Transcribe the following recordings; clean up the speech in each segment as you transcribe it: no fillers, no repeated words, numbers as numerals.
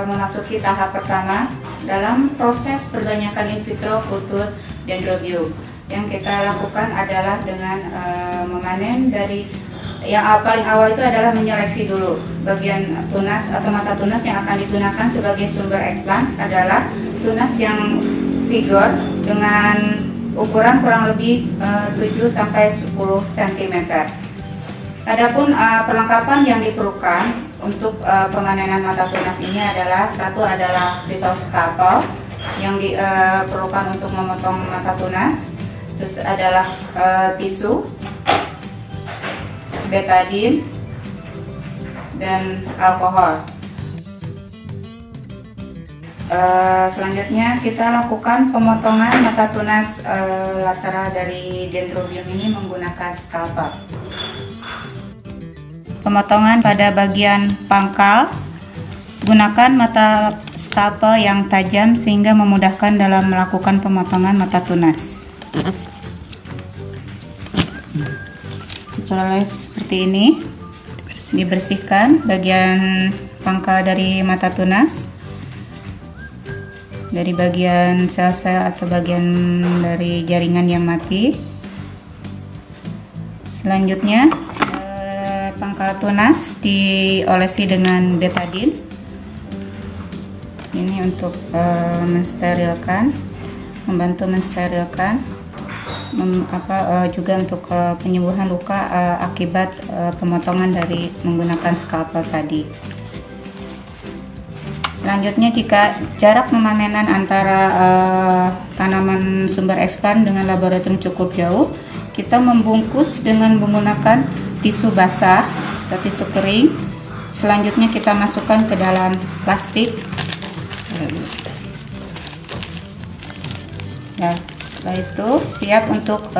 memasuki tahap pertama dalam proses perbanyakan in vitro kultur Dendrobium. Yang kita lakukan adalah dengan memanen dari yang paling awal itu adalah menyeleksi dulu bagian tunas atau mata tunas yang akan digunakan sebagai sumber eksplan adalah tunas yang vigor dengan ukuran kurang lebih 7-10 cm. Adapun perlengkapan yang diperlukan untuk pemanenan mata tunas ini adalah satu adalah pisau scalpel yang diperlukan untuk memotong mata tunas, terus adalah tisu, betadine, dan alkohol. Selanjutnya kita lakukan pemotongan mata tunas lateral dari Dendrobium ini menggunakan scalpel. Pemotongan pada bagian pangkal, gunakan mata scalpel yang tajam sehingga memudahkan dalam melakukan pemotongan mata tunas. Diperoleh seperti ini, dibersihkan bagian pangkal dari mata tunas, dari bagian sel-sel atau bagian dari jaringan yang mati. Selanjutnya pangkal tunas diolesi dengan betadine. Ini untuk mensterilkan, membantu mensterilkan, juga untuk penyembuhan luka akibat pemotongan dari menggunakan scalpel tadi. Selanjutnya, jika jarak pemanenan antara tanaman sumber eksplan dengan laboratorium cukup jauh, kita membungkus dengan menggunakan tisu basah atau tisu kering. Selanjutnya kita masukkan ke dalam plastik. Nah, setelah itu siap untuk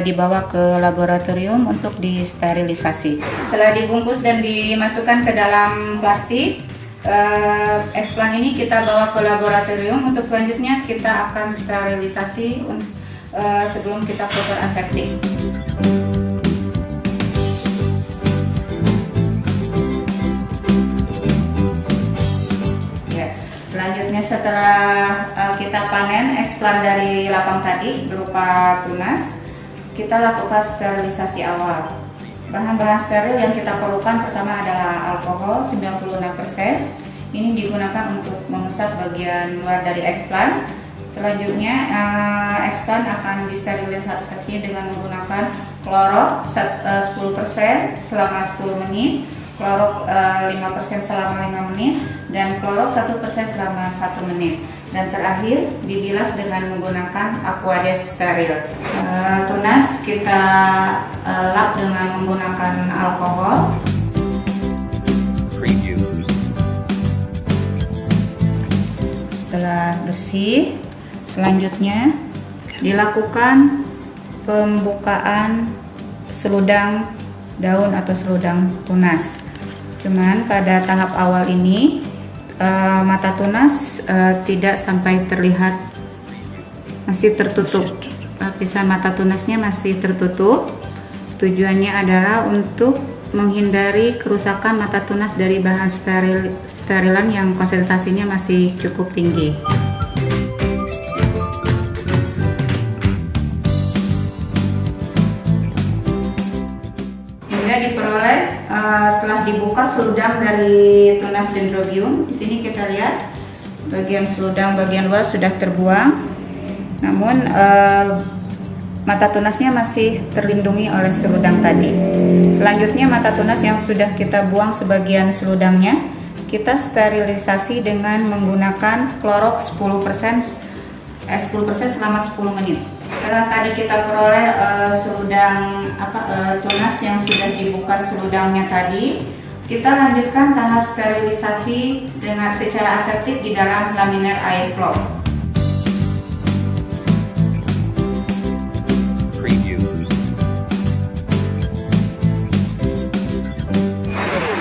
dibawa ke laboratorium untuk disterilisasi. Setelah dibungkus dan dimasukkan ke dalam plastik, eksplan ini kita bawa ke laboratorium. Untuk selanjutnya kita akan sterilisasi sebelum kita filter aseptik. Selanjutnya setelah kita panen eksplan dari lapang tadi berupa tunas, kita lakukan sterilisasi awal. Bahan-bahan steril yang kita perlukan pertama adalah alkohol 96%. Ini digunakan untuk mengusap bagian luar dari eksplan. Selanjutnya eksplan akan disterilisasi dengan menggunakan klorok 10% selama 10 menit, klorok 5% selama 5 menit, dan klorok 1% selama 1 menit. Dan terakhir dibilas dengan menggunakan aquades steril. Tunas kita lap dengan menggunakan alkohol. Setelah bersih, selanjutnya dilakukan pembukaan seludang daun atau seludang tunas. Cuman pada tahap awal ini mata tunas tidak sampai terlihat, masih tertutup. Lapisan mata tunasnya masih tertutup. Tujuannya adalah untuk menghindari kerusakan mata tunas dari bahan sterilan yang konsentrasinya masih cukup tinggi. Diperoleh setelah dibuka seludang dari tunas Dendrobium. Di sini kita lihat bagian seludang bagian luar sudah terbuang, namun mata tunasnya masih terlindungi oleh seludang tadi. Selanjutnya mata tunas yang sudah kita buang sebagian seludangnya, kita sterilisasi dengan menggunakan klorok 10% selama 10 menit. Setelah tadi kita peroleh tunas yang sudah dibuka seludangnya tadi, kita lanjutkan tahap sterilisasi dengan secara aseptik di dalam laminar air flow.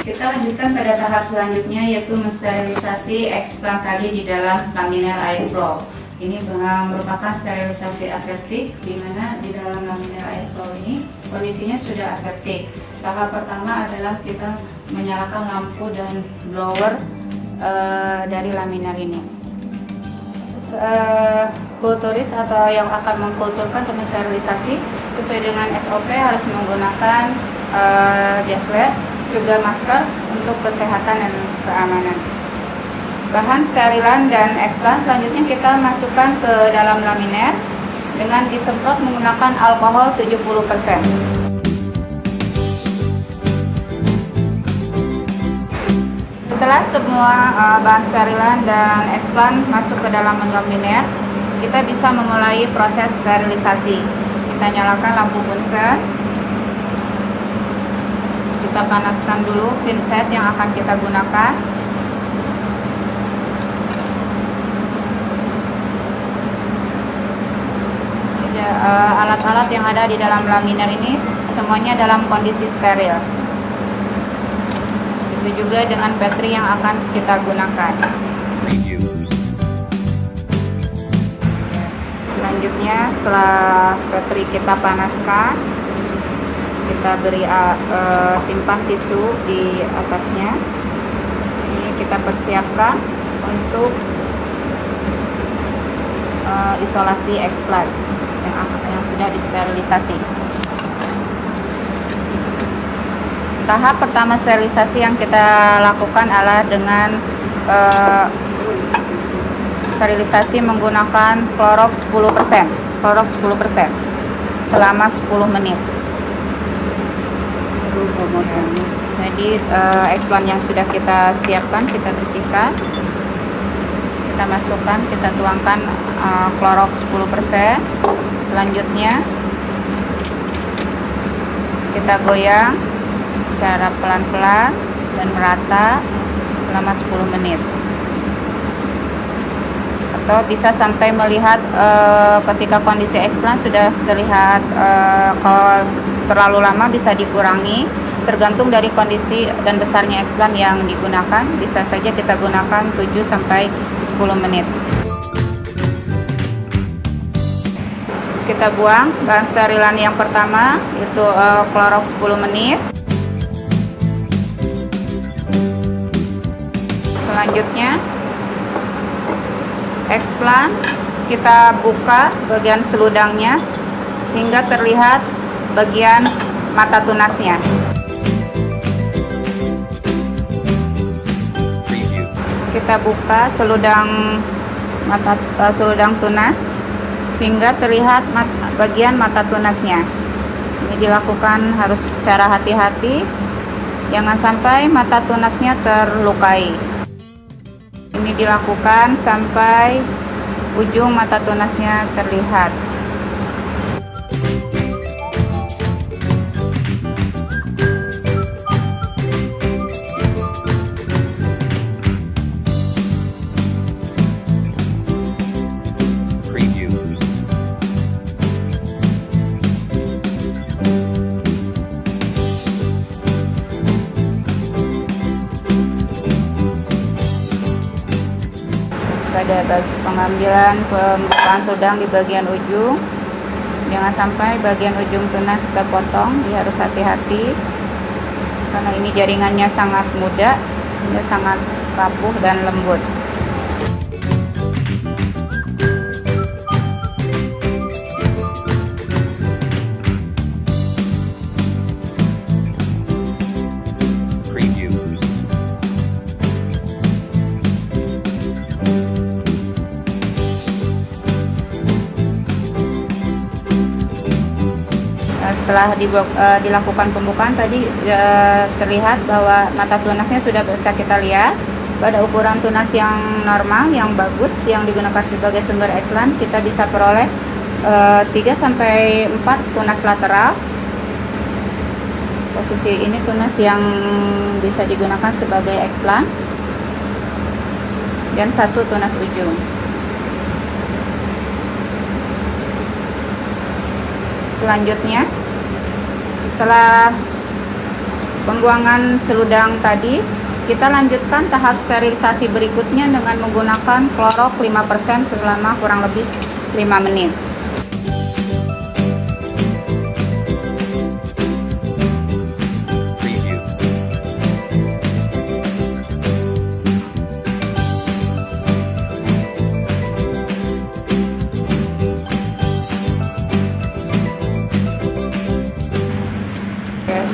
Kita lanjutkan pada tahap selanjutnya, yaitu mensterilisasi eksplan tadi di dalam laminar air flow. Ini merupakan sterilisasi aseptik, di mana di dalam laminar air flow ini kondisinya sudah aseptik. Tahap pertama adalah kita menyalakan lampu dan blower dari laminar ini. Kulturis atau yang akan mengkulturkan dan sterilisasi sesuai dengan SOP harus menggunakan jas lab, juga masker untuk kesehatan dan keamanan. Bahan sterilan dan explant selanjutnya kita masukkan ke dalam laminar dengan disemprot menggunakan alkohol 70%. Setelah semua bahan sterilan dan explant masuk ke dalam laminar, kita bisa memulai proses sterilisasi. Kita nyalakan lampu bunsen. Kita panaskan dulu pinset yang akan kita gunakan. Alat-alat yang ada di dalam laminar ini semuanya dalam kondisi steril. Itu juga dengan baterai yang akan kita gunakan. Selanjutnya, setelah baterai kita panaskan, kita beri simpan tisu di atasnya. Ini kita persiapkan untuk isolasi explant yang sudah disterilisasi. Tahap pertama sterilisasi yang kita lakukan adalah dengan sterilisasi menggunakan Clorox 10%, selama 10 menit. Jadi explant yang sudah kita siapkan, kita bersihkan, kita masukkan, kita tuangkan Clorox 10%. Selanjutnya kita goyang secara pelan-pelan dan merata selama 10 menit. Atau bisa sampai melihat ketika kondisi explant sudah terlihat, kalau terlalu lama bisa dikurangi, tergantung dari kondisi dan besarnya explant yang digunakan. Bisa saja kita gunakan 7 sampai 10 menit. Kita buang bahan sterilan yang pertama, itu Clorox 10 menit. Selanjutnya explant kita buka bagian seludangnya hingga terlihat bagian mata tunasnya. Kita buka seludang tunas hingga terlihat bagian mata tunasnya. Ini dilakukan harus secara hati-hati, jangan sampai mata tunasnya terlukai. Ini dilakukan sampai ujung mata tunasnya terlihat. Pada pengambilan pembukaan seludang di bagian ujung, jangan sampai bagian ujung tunas terpotong. Dia harus hati-hati karena ini jaringannya sangat muda, dia sangat rapuh dan lembut. Setelah dilakukan pembukaan tadi, terlihat bahwa mata tunasnya sudah bisa kita lihat. Pada ukuran tunas yang normal, yang bagus, yang digunakan sebagai sumber explant, kita bisa peroleh 3-4 tunas lateral. Posisi ini tunas yang bisa digunakan sebagai explant, dan 1 tunas ujung. Selanjutnya, setelah pembuangan seludang tadi, kita lanjutkan tahap sterilisasi berikutnya dengan menggunakan Clorox 5% selama kurang lebih 5 menit.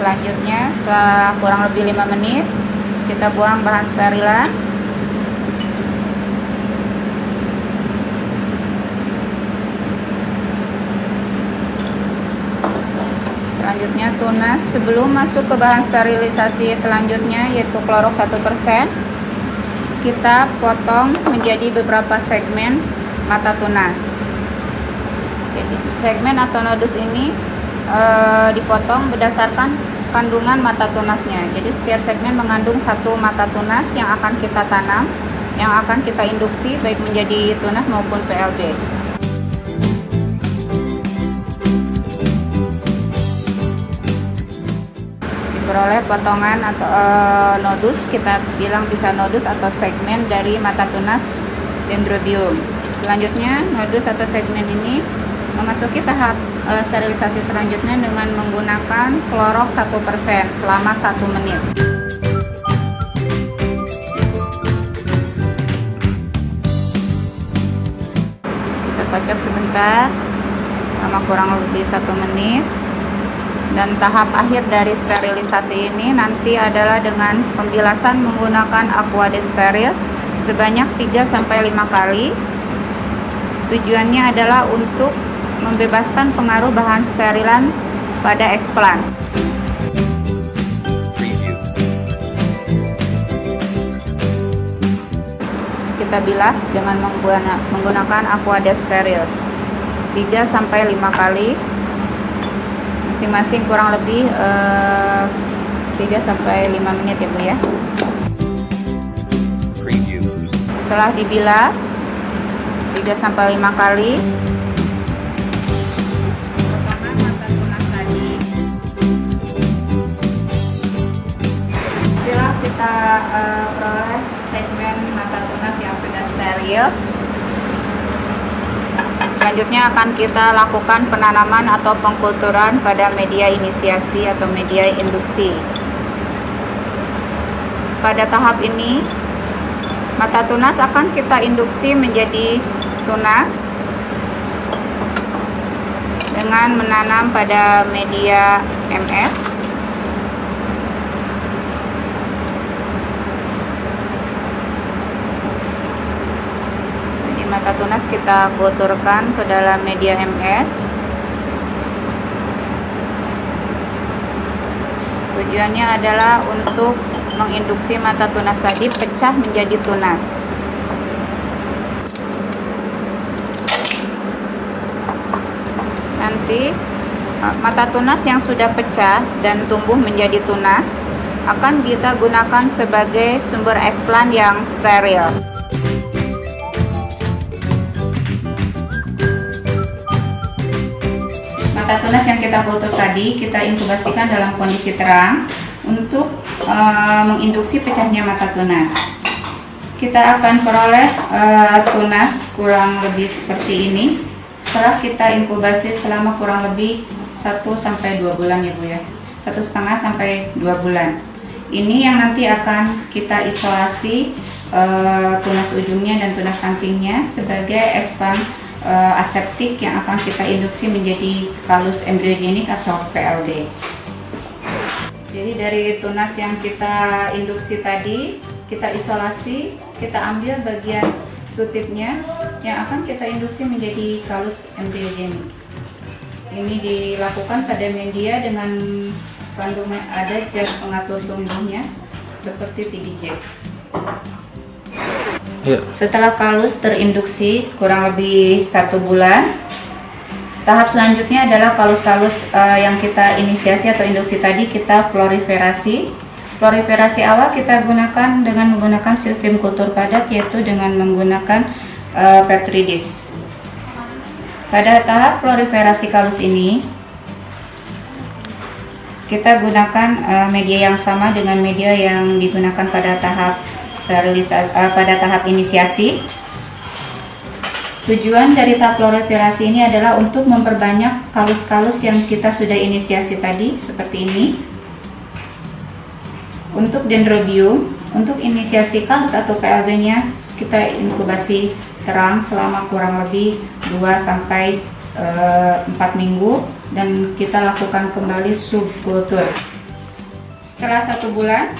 Selanjutnya setelah kurang lebih 5 menit kita buang bahan sterilan. Selanjutnya tunas, sebelum masuk ke bahan sterilisasi selanjutnya yaitu klorok 1%, kita potong menjadi beberapa segmen mata tunas. Jadi segmen atau nodus ini dipotong berdasarkan kandungan mata tunasnya. Jadi setiap segmen mengandung satu mata tunas yang akan kita tanam, yang akan kita induksi baik menjadi tunas maupun PLB. Diperoleh potongan atau nodus, kita bilang bisa nodus atau segmen dari mata tunas Dendrobium. Selanjutnya nodus atau segmen ini memasuki tahap sterilisasi selanjutnya dengan menggunakan klorok 1% selama 1 menit. Kita kocok sebentar selama kurang lebih 1 menit. Dan tahap akhir dari sterilisasi ini nanti adalah dengan pembilasan menggunakan aqua steril sebanyak 3-5 kali. Tujuannya adalah untuk membebaskan pengaruh bahan sterilan pada eksplan. Kita bilas dengan menggunakan aqua steril 3-5 kali, masing-masing kurang lebih 3-5 menit ya Bu ya. Setelah dibilas 3-5 kali, potongan mata tunas tadi. Setelah kita peroleh segmen mata tunas yang sudah steril, selanjutnya akan kita lakukan penanaman atau pengkulturan pada media inisiasi atau media induksi. Pada tahap ini, mata tunas akan kita induksi menjadi tunas dengan menanam pada media MS. Jadi mata tunas kita kulturkan ke dalam media MS. Tujuannya adalah untuk menginduksi mata tunas tadi pecah menjadi tunas. Nanti mata tunas yang sudah pecah dan tumbuh menjadi tunas akan kita gunakan sebagai sumber eksplan yang steril. Mata tunas yang kita kultur tadi kita inkubasikan dalam kondisi terang untuk menginduksi pecahnya mata tunas. Kita akan peroleh tunas kurang lebih seperti ini setelah kita inkubasi selama kurang lebih 1-2 bulan ya Bu ya, 1,5-2 bulan. Ini yang nanti akan kita isolasi tunas ujungnya dan tunas sampingnya sebagai eksplan aseptik yang akan kita induksi menjadi kalus embryogenik atau PLD. Jadi dari tunas yang kita induksi tadi, kita isolasi, kita ambil bagian sutipnya yang akan kita induksi menjadi kalus embryogenik. Ini dilakukan pada media dengan kandungan ada zat pengatur tumbuhnya seperti TDJ. Ya. Setelah kalus terinduksi kurang lebih 1 bulan, tahap selanjutnya adalah kalus-kalus yang kita inisiasi atau induksi tadi kita proliferasi. Proliferasi awal kita gunakan dengan menggunakan sistem kultur padat, yaitu dengan menggunakan petri dish. Pada tahap proliferasi kalus ini kita gunakan media yang sama dengan media yang digunakan pada tahap sterilisasi, pada tahap inisiasi. Tujuan dari tahap proliferasi ini adalah untuk memperbanyak kalus-kalus yang kita sudah inisiasi tadi seperti ini. Untuk Dendrobium, untuk inisiasi kalus atau PLB-nya kita inkubasi terang selama kurang lebih 2-4 minggu dan kita lakukan kembali subkultur. Setelah 1 bulan,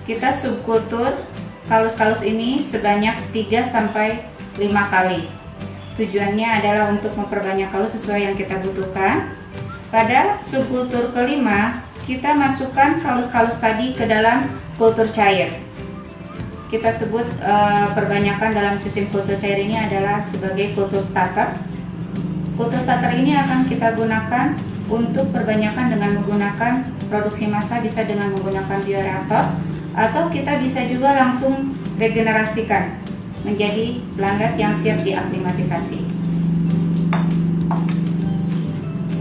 kita subkultur kalus-kalus ini sebanyak 3-5 kali. Tujuannya adalah untuk memperbanyak kalus sesuai yang kita butuhkan. Pada subkultur kelima, kita masukkan kalus-kalus tadi ke dalam kultur cair. Kita sebut perbanyakan dalam sistem kultur cair ini adalah sebagai kultur starter. Kultur starter ini akan kita gunakan untuk perbanyakan dengan menggunakan produksi massa, bisa dengan menggunakan bioreaktor, atau kita bisa juga langsung regenerasikan menjadi planlet yang siap diaklimatisasi.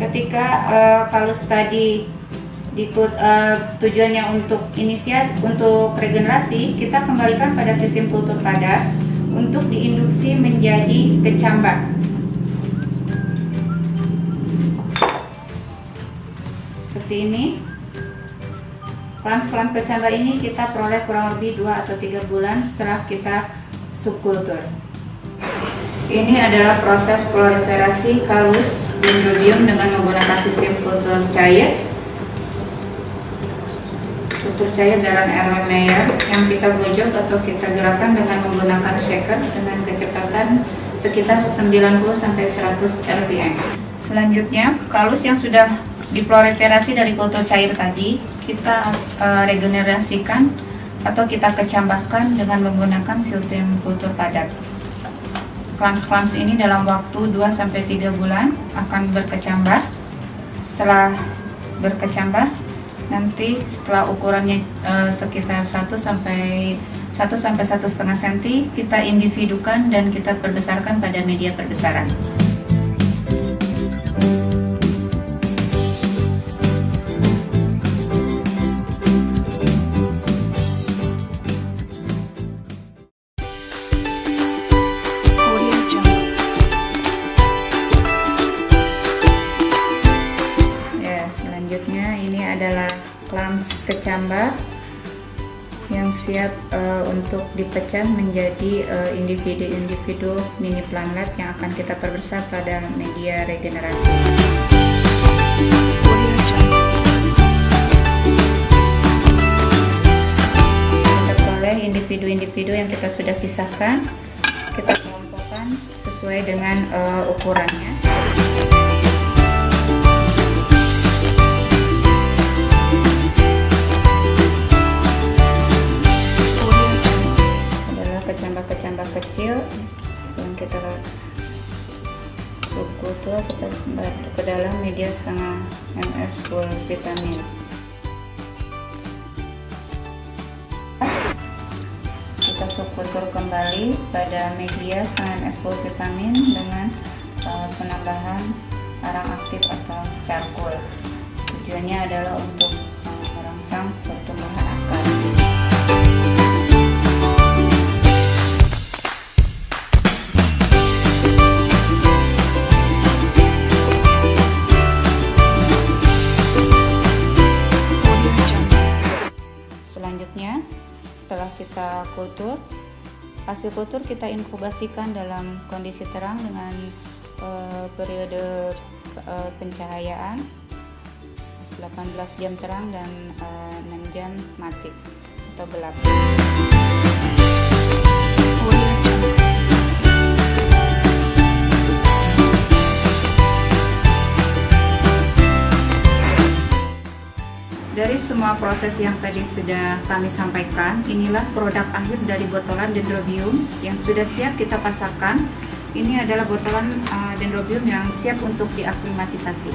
Ketika kalus tadi tujuannya untuk untuk regenerasi, kita kembalikan pada sistem kultur padat untuk diinduksi menjadi kecambah. Seperti ini. Kelam kecambah ini kita peroleh kurang lebih 2 atau 3 bulan setelah kita subkultur. Ini adalah proses proliferasi kalus dendrobium dengan menggunakan sistem kultur cair. Kultur cair dalam Erlenmeyer yang kita gojok atau kita gerakan dengan menggunakan shaker dengan kecepatan sekitar 90-100 rpm. Selanjutnya, kalus yang sudah diproliferasi dari kultur cair tadi kita regenerasikan atau kita kecambahkan dengan menggunakan sistem kultur padat. Klams ini dalam waktu 2-3 bulan akan berkecambah. Setelah berkecambah, nanti setelah ukurannya sekitar 1-1,5 cm, kita individukan dan kita perbesarkan pada media perbesaran. Selanjutnya ini adalah klams kecambah yang siap untuk dipecah menjadi individu-individu mini planlet yang akan kita perbesar pada media regenerasi. Kita peroleh individu-individu yang kita sudah pisahkan, kita kelompokkan sesuai dengan ukurannya. Kecambah kecil yang kita subkultur, kita ke dalam media setengah ms full vitamin. Kita subkultur kembali pada media setengah ms full vitamin dengan penambahan arang aktif atau charcoal. Tujuannya adalah untuk merangsang pertumbuhan akar. Selanjutnya, setelah kita kultur, hasil kultur kita inkubasikan dalam kondisi terang dengan periode pencahayaan 18 jam terang dan 6 jam mati atau gelap. Dari semua proses yang tadi sudah kami sampaikan, inilah produk akhir dari botolan dendrobium yang sudah siap kita pasarkan. Ini adalah botolan dendrobium yang siap untuk diaklimatisasi.